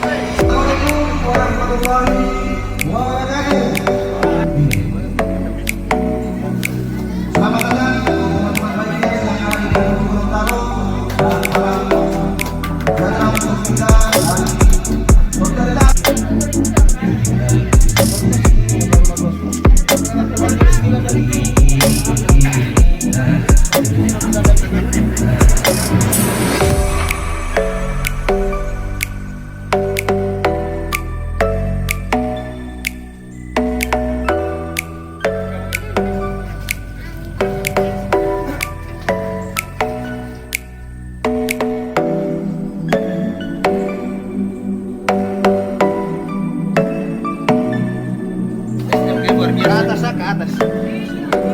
Assalamualaikum warahmatullahi wabarakatuh. Selamat datang teman-teman baik yang ada di Gorontalo dan salam datang untuk kita dari Solidaritas. Ke atas, ke atas.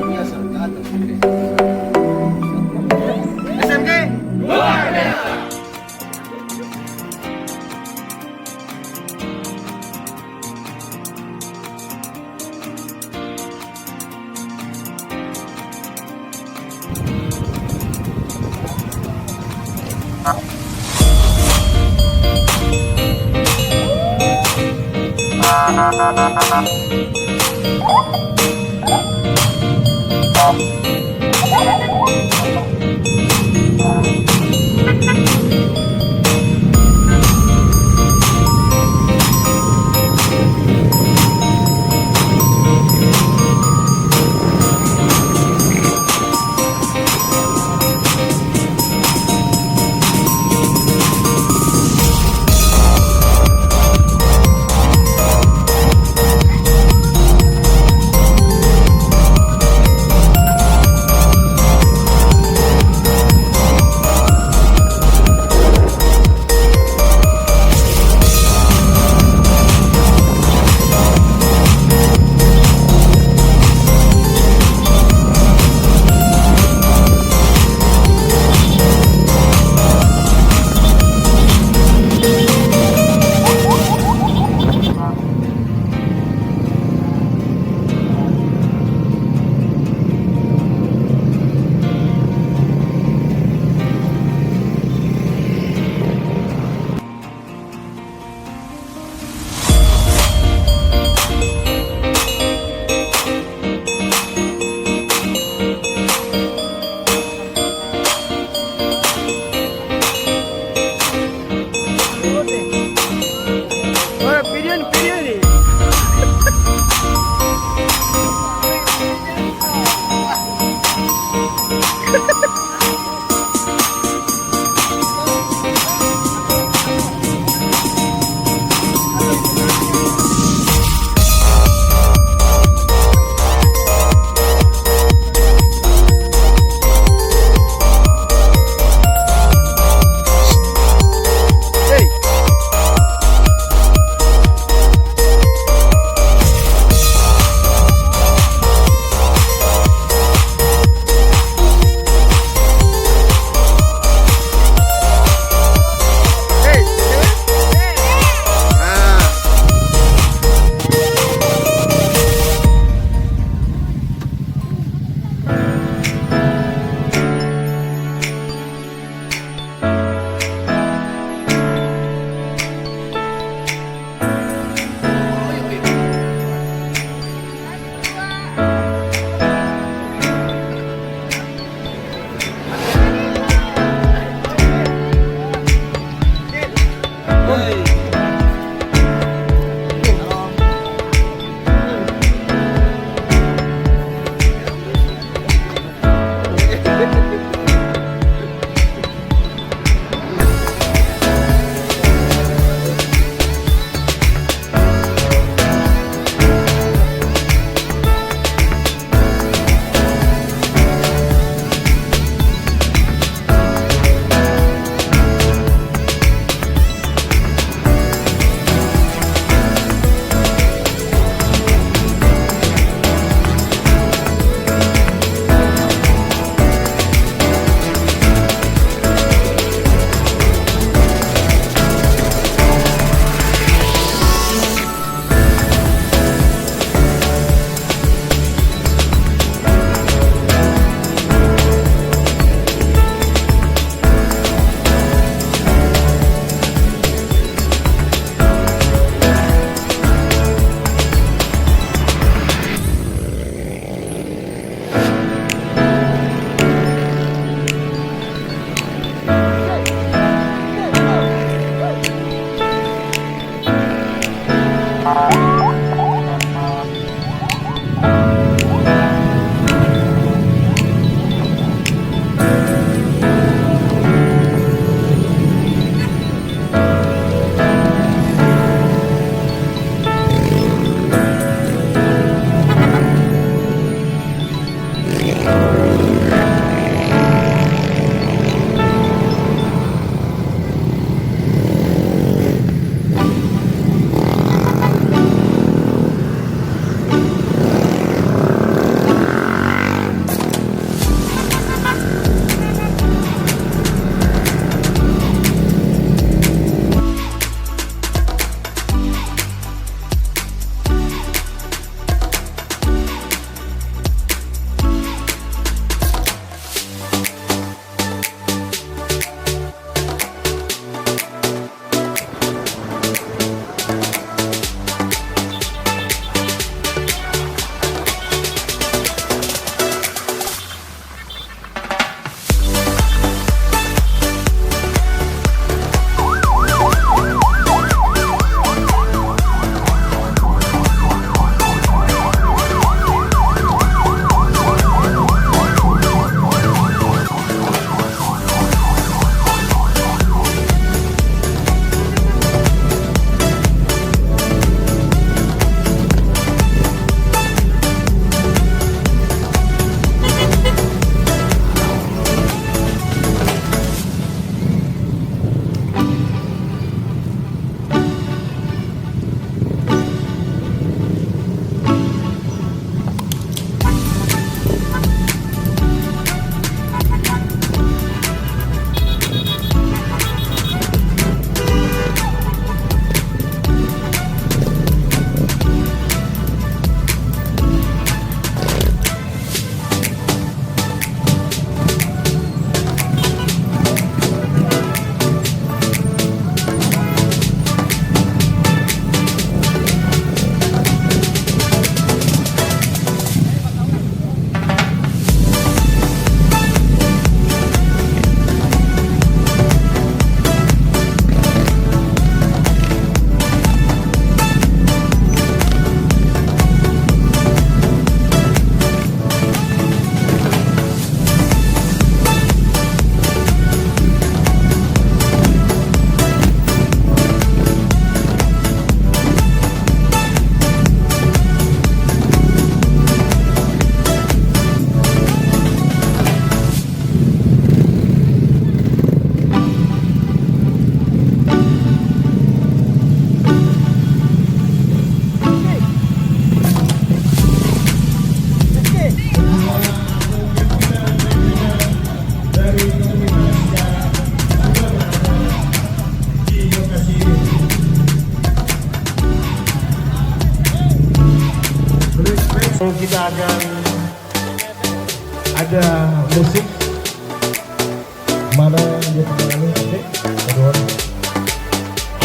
Biasa, ke atas. SMG luar biasa. Kita akan ada musik mana dia penyanyi adik kedua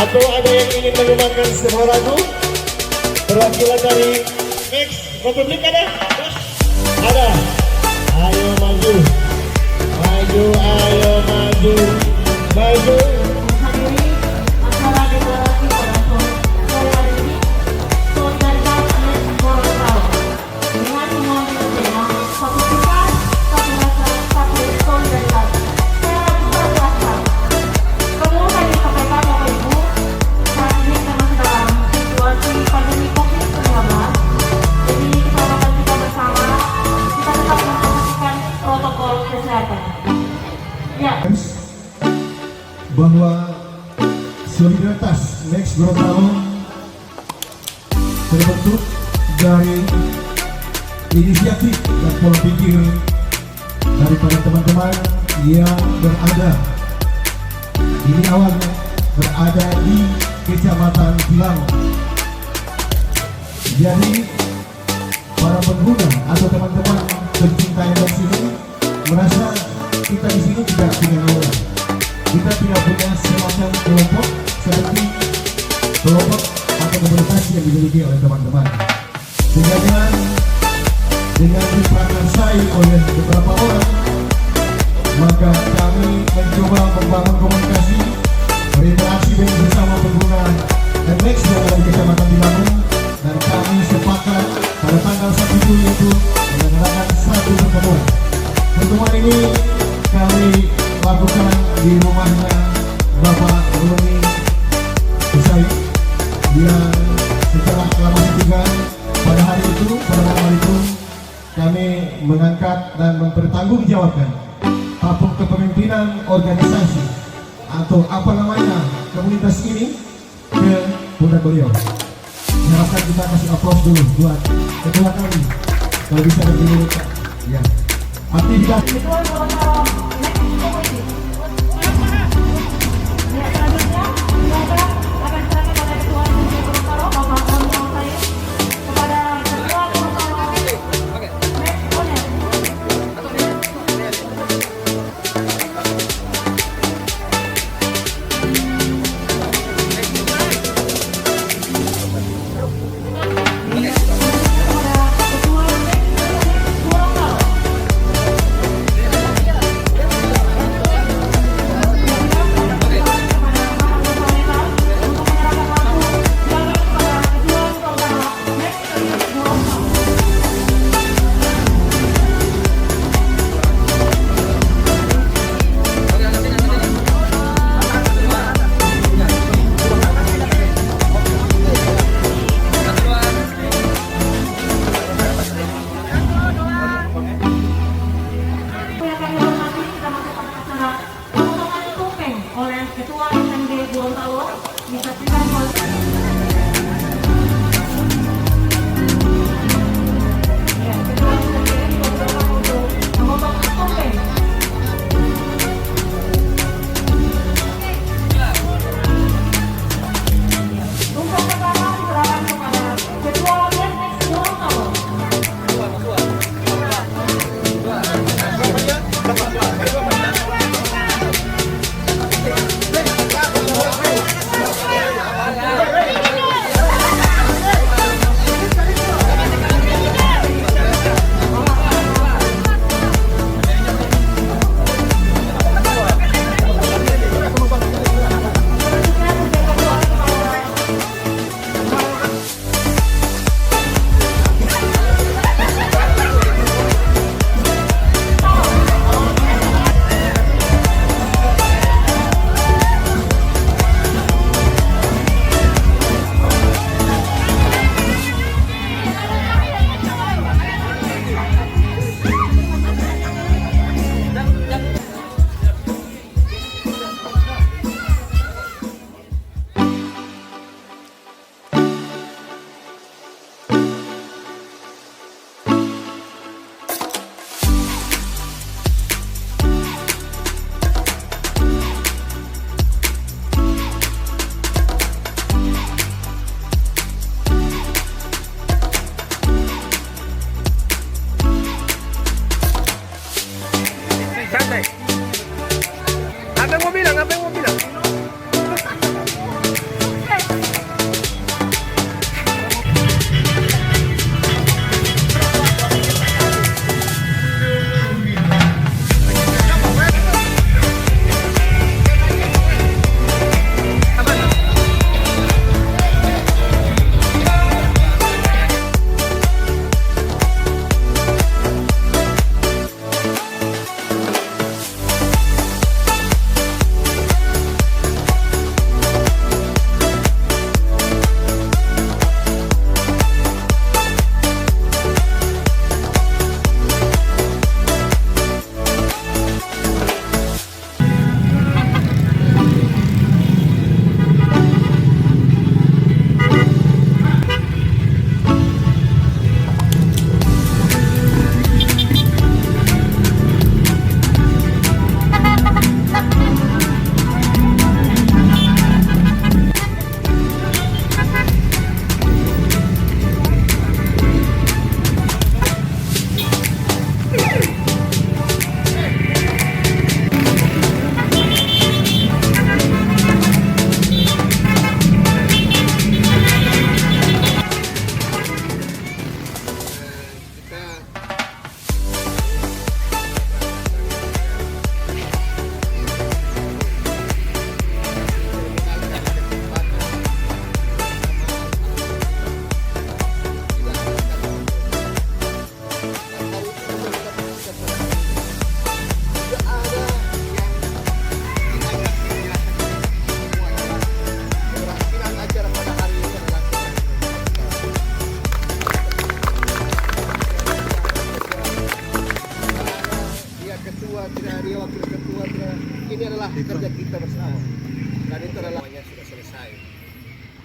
atau ada yang ingin mengembangkan sebuah lagu perwakilan dari Max Republik ada ayo maju ayo maju Hadiri acara deklarasi pada Solidaritas Gorontalo dengan mengambil tema satu kita, satu rasa, satu solidaritas. Saya juga jelaskan. Perlu saya sampaikan Bapak Ibu, saat ini kita masih dalam situasi pandemi COVID-19. Jadi keselamatan kita bersama, kita tetap memperhatikan protokol kesehatan. Ya. Bahwa Solidaritas Max Gorontalo terbentuk dari inisiatif dan pola pikir daripada teman-teman yang berada ini awalnya berada di Kecamatan Pilang. Jadi para pengguna atau teman-teman pencinta yang di sini merasa kita di sini tidak punya aura. Kita tidak punya semacam kelompok seperti kelompok atau komunitas yang dimiliki oleh teman-teman. Sehingga dengan diprakarsai oleh beberapa orang, maka kami mencoba membangun komunikasi, berinteraksi dengan bersama pengguna yamahaNMAX yang ada di Kecamatan Bilangan, dan kami sepakat pada tanggal 1 Juli itu menyelenggarakan satu pertemuan. Pertemuan ini kami lakukan di rumahnya Bapak Roni Usai yang secara aklamasi juga pada hari itu, pada malam hari itu kami mengangkat dan mempertanggungjawabkan apapun kepemimpinan organisasi atau apa namanya komunitas ini ke pundak beliau. Harapkan kita kasih aplaus dulu buat ketua kami, kalau bisa berdiri. Ya, aktivitas Ketua Gorontalo Maxi Komisi. Ya, selanjutnya silakan akan serahkan pada Ketua Komisi Gorontalo Bapak Roni Usai kepada Ketua Gorontalo Maxi Oner. Oleh Ketua SMD Gorontalo disaksikan oleh Ketua SMD Gorontalo untuk memotong tumpeng. Tumpeng pertama diserahkan kepada Ketua Maxi Gorontalo. Hey!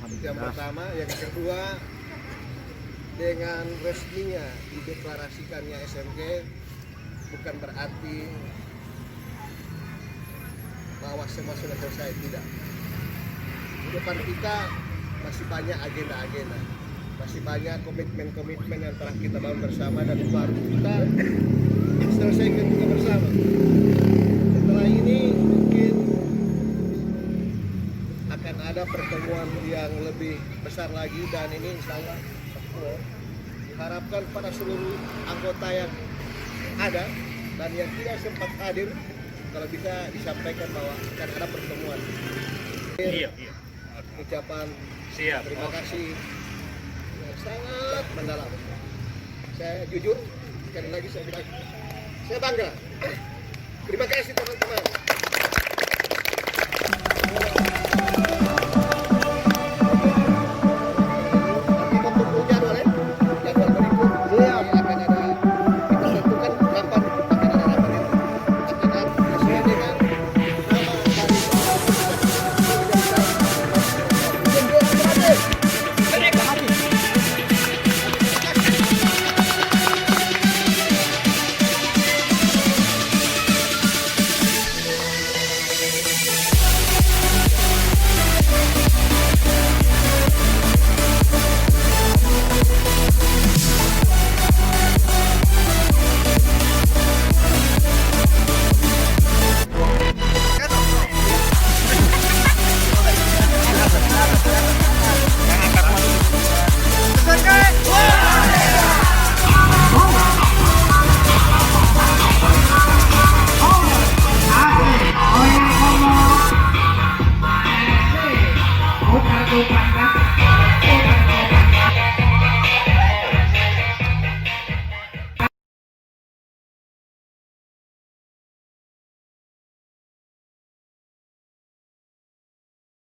Itu yang pertama. Yang kedua, dengan resminya dideklarasikannya SMG bukan berarti bahwa semua sudah selesai, tidak. Di depan kita masih banyak agenda-agenda, masih banyak komitmen-komitmen yang telah kita bangun bersama dan baru kita selesaikan juga bersama. Setelah ini mungkin akan ada pertemuan yang lebih besar lagi, dan ini insya Allah diharapkan pada seluruh anggota yang ada dan yang tidak sempat hadir, kalau bisa disampaikan bahwa akan ada pertemuan. Iya. Ucapan Siap. terima kasih yang sangat mendalam. Saya jujur, sekali lagi saya bilang, saya bangga. Terima kasih teman-teman.